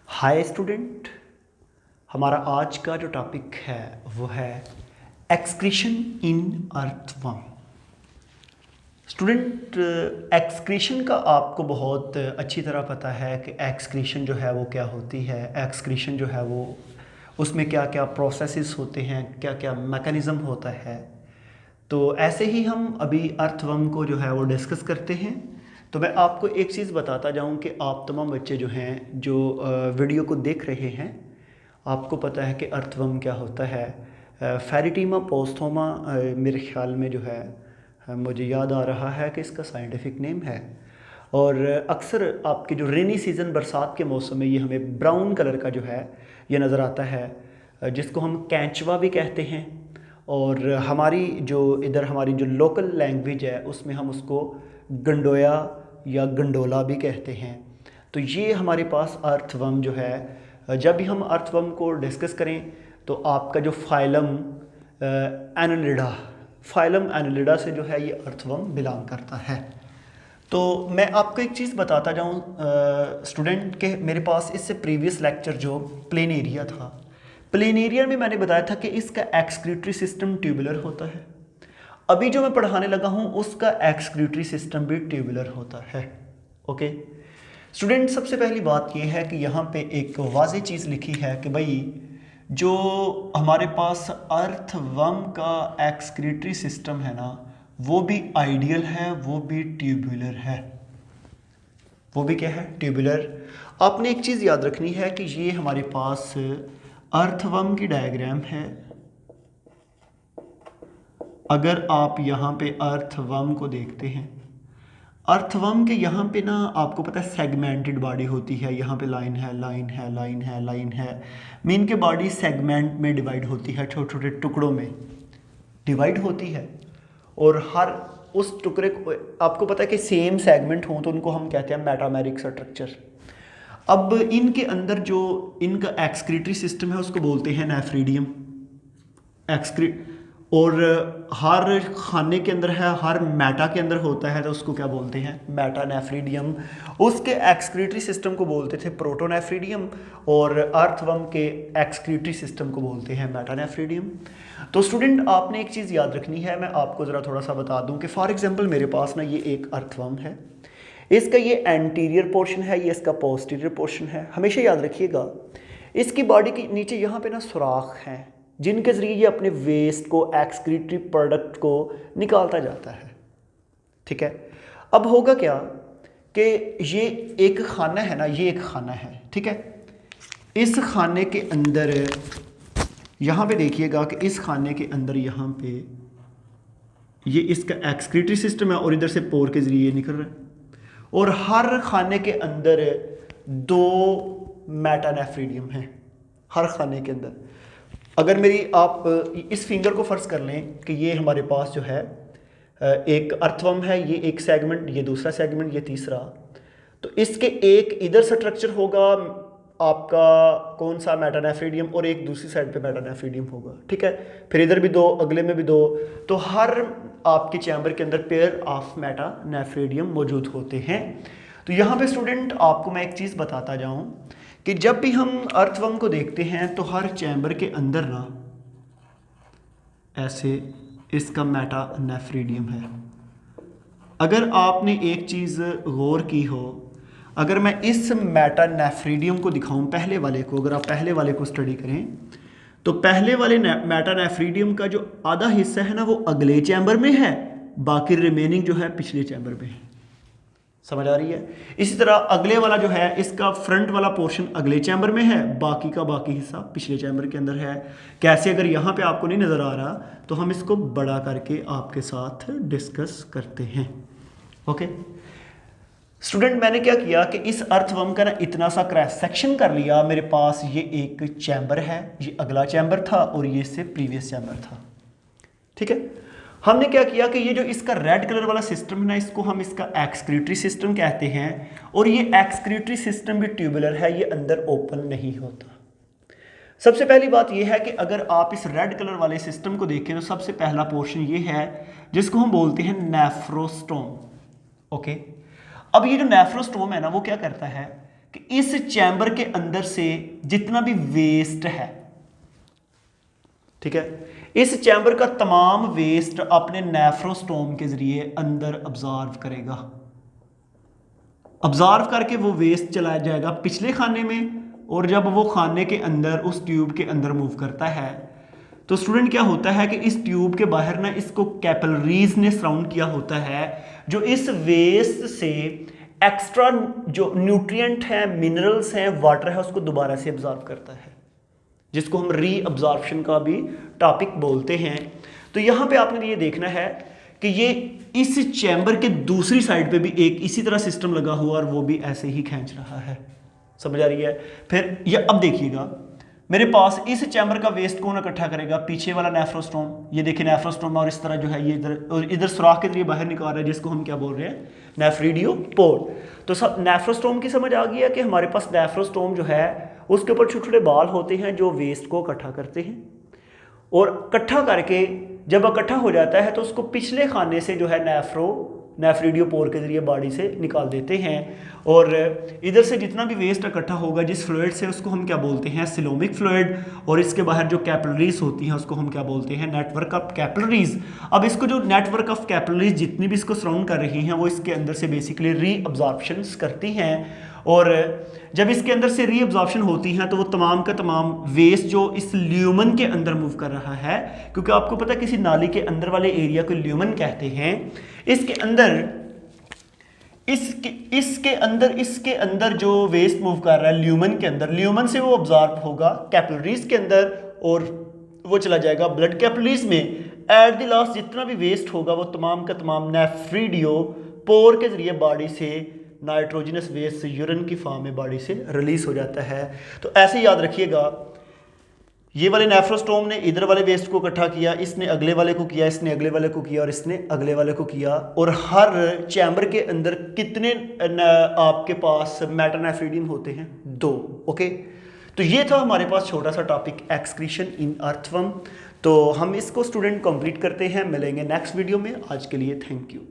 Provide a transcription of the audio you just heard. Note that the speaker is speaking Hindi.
हाय स्टूडेंट, हमारा आज का जो टॉपिक है वो है एक्सक्रीशन इन अर्थवर्म। स्टूडेंट, एक्सक्रीशन का आपको बहुत अच्छी तरह पता है कि एक्सक्रीशन जो है वो क्या होती है। एक्सक्रीशन जो है वो उसमें क्या क्या प्रोसेसेस होते हैं, क्या क्या मैकेनिज़्म होता है। तो ऐसे ही हम अभी अर्थवर्म को जो है वो डिस्कस करते हैं। तो मैं आपको एक चीज़ बताता जाऊं कि आप तमाम बच्चे जो हैं जो वीडियो को देख रहे हैं, आपको पता है कि अर्थवर्म क्या होता है। फेरिटीमा पोस्थोमा मेरे ख्याल में जो है मुझे याद आ रहा है कि इसका साइंटिफिक नेम है। और अक्सर आपके जो रेनी सीज़न बरसात के मौसम में ये हमें ब्राउन कलर का जो है ये नज़र आता है, जिसको हम कैंचवा भी कहते हैं। और हमारी जो इधर हमारी जो लोकल लैंग्वेज है उसमें हम उसको गंडोया या गंडोला भी कहते हैं। तो ये हमारे पास अर्थवर्म जो है, जब भी हम अर्थवर्म को डिस्कस करें तो आपका जो फाइलम एनालिडा से जो है ये अर्थवर्म बिलोंग करता है। तो मैं आपको एक चीज़ बताता जाऊँ स्टूडेंट के, मेरे पास इससे प्रीवियस लेक्चर जो प्लेन एरिया था, प्लेन एरिया में मैंने बताया था कि इसका एक्सक्रीटरी सिस्टम ट्यूबुलर होता है। अभी जो मैं पढ़ाने लगा हूँ उसका एक्सक्रीटरी सिस्टम भी ट्यूबुलर होता है। ओके स्टूडेंट, सबसे पहली बात यह है कि यहाँ पे एक वाज़ेह चीज़ लिखी है कि भाई जो हमारे पास अर्थवर्म का एक्सक्रीटरी सिस्टम है ना, वो भी आइडियल है, वो भी ट्यूबुलर है। वो भी क्या है? ट्यूबुलर। आपने एक चीज़ याद रखनी है कि ये हमारे पास अर्थवर्म की डायग्राम है। अगर आप यहाँ पे अर्थवर्म को देखते हैं, अर्थवर्म के यहाँ पे ना आपको पता है सेगमेंटेड बॉडी होती है। यहाँ पे लाइन है, लाइन है, लाइन है, लाइन है। मीन के बॉडी सेगमेंट में डिवाइड होती है, छोटे छोटे टुकड़ों में डिवाइड होती है। और हर उस टुकड़े को आपको पता है कि सेम सेगमेंट हों तो उनको हम कहते हैं मेटामेरिक स्ट्रक्चर। अब इनके अंदर जो इनका एक्सक्रीटरी सिस्टम है उसको बोलते हैं नेफ्रीडियम। और हर खाने के अंदर है, हर मैटा के अंदर होता है, तो उसको क्या बोलते हैं? मेटानेफ्रीडियम। उसके एक्सक्रीटरी सिस्टम को बोलते थे प्रोटोनेफ्रीडियम, और अर्थवर्म के एक्सक्रीटरी सिस्टम को बोलते हैं मेटानेफ्रीडियम। तो स्टूडेंट, आपने एक चीज़ याद रखनी है, मैं आपको ज़रा थोड़ा सा बता दूं कि फॉर एग्जांपल मेरे पास ना ये एक अर्थवर्म है, इसका ये एंटीरियर पोर्शन है, ये इसका पोस्टीरियर पोर्शन है। हमेशा याद रखिएगा इसकी बॉडी के नीचे यहाँ पे ना सुराख हैं जिनके ज़रिए ये अपने वेस्ट को, एक्सक्रीटरी प्रोडक्ट को निकालता जाता है। ठीक है, अब होगा क्या कि ये एक खाना है ना, ये एक खाना है, ठीक है। इस खाने के अंदर यहाँ पे देखिएगा कि इस खाने के अंदर यहाँ पे ये इसका एक्सक्रीटरी सिस्टम है और इधर से पोर के ज़रिए निकल रहा है। और हर खाने के अंदर 2 मेटानेफ्रीडियम हैं, हर खाने के अंदर। अगर मेरी आप इस फिंगर को फर्ज कर लें कि ये हमारे पास जो है एक अर्थवर्म है, ये एक सेगमेंट, ये दूसरा सेगमेंट, ये तीसरा। तो इसके एक इधर स्ट्रक्चर होगा आपका कौन सा? मेटानेफ्रीडियम, और एक दूसरी साइड पे मेटानेफ्रीडियम होगा, ठीक है। फिर इधर भी 2, अगले में भी 2। तो हर आपके चैम्बर के अंदर पेयर ऑफ मेटानेफ्रीडियम मौजूद होते हैं। तो यहाँ पे स्टूडेंट आपको मैं एक चीज़ बताता जाऊँ कि जब भी हम अर्थवर्म को देखते हैं तो हर चैम्बर के अंदर ना ऐसे इसका मेटानेफ्रीडियम है। अगर आपने एक चीज़ गौर की हो, अगर मैं इस मेटानेफ्रीडियम को दिखाऊं, पहले वाले को, अगर आप पहले वाले को स्टडी करें तो पहले वाले मेटानेफ्रीडियम का जो आधा हिस्सा है ना वो अगले चैम्बर में है, बाकी रिमेनिंग जो है पिछले चैम्बर में है। समझ आ रही है? इसी तरह अगले वाला जो है इसका फ्रंट वाला पोर्शन अगले चैम्बर में है, बाकी का बाकी हिस्सा पिछले चैम्बर के अंदर है। कैसे? अगर यहाँ पे आपको नहीं नज़र आ रहा तो हम इसको बड़ा करके आपके साथ डिस्कस करते हैं। ओके स्टूडेंट, मैंने क्या किया कि इस अर्थवर्म का ना इतना सा क्रॉस सेक्शन कर लिया। मेरे पास ये एक चैम्बर है, ये अगला चैम्बर था और ये इससे प्रीवियस चैम्बर था, ठीक है। हमने क्या किया कि ये जो इसका रेड कलर वाला सिस्टम है ना, इसको हम इसका एक्सक्रीटरी सिस्टम कहते हैं। और ये एक्सक्रीटरी सिस्टम भी ट्यूबुलर है, ये अंदर ओपन नहीं होता। सबसे पहली बात ये है कि अगर आप इस रेड कलर वाले सिस्टम को देखें तो सबसे पहला पोर्शन ये है जिसको हम बोलते हैं नेफ्रोस्टोम। ओके, अब ये जो नेफ्रोस्टोम है ना वो क्या करता है कि इस चैम्बर के अंदर से जितना भी वेस्ट है, ठीक है, इस चैम्बर का तमाम वेस्ट अपने नेफ्रोस्टोम के जरिए अंदर ऑब्जर्व करेगा। ऑब्जर्व करके वो वेस्ट चला जाएगा पिछले खाने में, और जब वो खाने के अंदर उस ट्यूब के अंदर मूव करता है तो स्टूडेंट क्या होता है कि इस ट्यूब के बाहर ना इसको कैपिलरीज ने सराउंड किया होता है, जो इस वेस्ट से एक्स्ट्रा जो न्यूट्रिएंट है, मिनरल्स हैं, वाटर है, उसको दोबारा से ऑब्जर्व करता है, जिसको हम री अब्जॉर्प्शन का भी टॉपिक बोलते हैं। तो यहाँ पे आपने ये देखना है कि ये इस चैम्बर के दूसरी साइड पे भी एक इसी तरह सिस्टम लगा हुआ और वो भी ऐसे ही खींच रहा है। समझ आ रही है? फिर ये अब देखिएगा, मेरे पास इस चैम्बर का वेस्ट कौन इकट्ठा करेगा? पीछे वाला नेफ्रोस्टोम। ये देखिए नेफ्रोस्टोम, और इस तरह जो है ये इधर और इधर सुराख के जरिए बाहर निकाल रहा है, जिसको हम क्या बोल रहे हैं? नेफ्रीडियोपोर। तो सब नेफ्रोस्टोम की समझ आ गई है कि हमारे पास नेफ्रोस्टोम जो है उसके ऊपर छोटे छोटे बाल होते हैं जो वेस्ट को इकट्ठा करते हैं, और इकट्ठा करके जब इकट्ठा हो जाता है तो उसको पिछले खाने से जो है नेफ्रीडियोपोर के जरिए बॉडी से निकाल देते हैं, और इधर से जितना भी वेस्ट इकट्ठा होगा जिस फ्लूइड से, उसको हम क्या बोलते हैं? Coelomic fluid. और इसके बाहर जो कैपिलरीज होती हैं उसको हम क्या बोलते हैं? Network of capillaries. अब इसको जो नेटवर्क ऑफ कैपिलरीज जितनी भी इसको सराउंड कर रही हैं वो इसके अंदर से बेसिकली री अब्जॉर्प्शन करती हैं, और जब इसके अंदर से री अब्जॉर्प्शन होती हैं तो वो तमाम का तमाम वेस्ट जो इस ल्यूमन के अंदर मूव कर रहा है, क्योंकि आपको पता है किसी नाली के अंदर वाले एरिया को ल्यूमन कहते हैं, इसके अंदर जो वेस्ट मूव कर रहा है ल्यूमन के अंदर, ल्यूमन से वो ऑब्जॉर्ब होगा कैपिलरीज के अंदर और वो चला जाएगा ब्लड कैपिलरीज में। एट द लास्ट जितना भी वेस्ट होगा वो तमाम का तमाम नेफ्रीडियोपोर के जरिए बॉडी से नाइट्रोजनस वेस्ट से यूरिन की फॉर्म में बॉडी से रिलीज हो जाता है। तो ऐसे याद रखिएगा, ये वाले नेफ्रोस्टोम ने इधर वाले वेस्ट को इकट्ठा किया, इसने अगले वाले को किया, इसने अगले वाले को किया और इसने अगले वाले को किया, और हर चैम्बर के अंदर कितने आपके पास मेटानेफ्रीडियम होते हैं? 2। ओके, तो ये था हमारे पास छोटा सा टॉपिक एक्सक्रीशन इन अर्थवर्म। तो हम इसको स्टूडेंट कंप्लीट करते हैं, मिलेंगे नेक्स्ट वीडियो में। आज के लिए थैंक यू।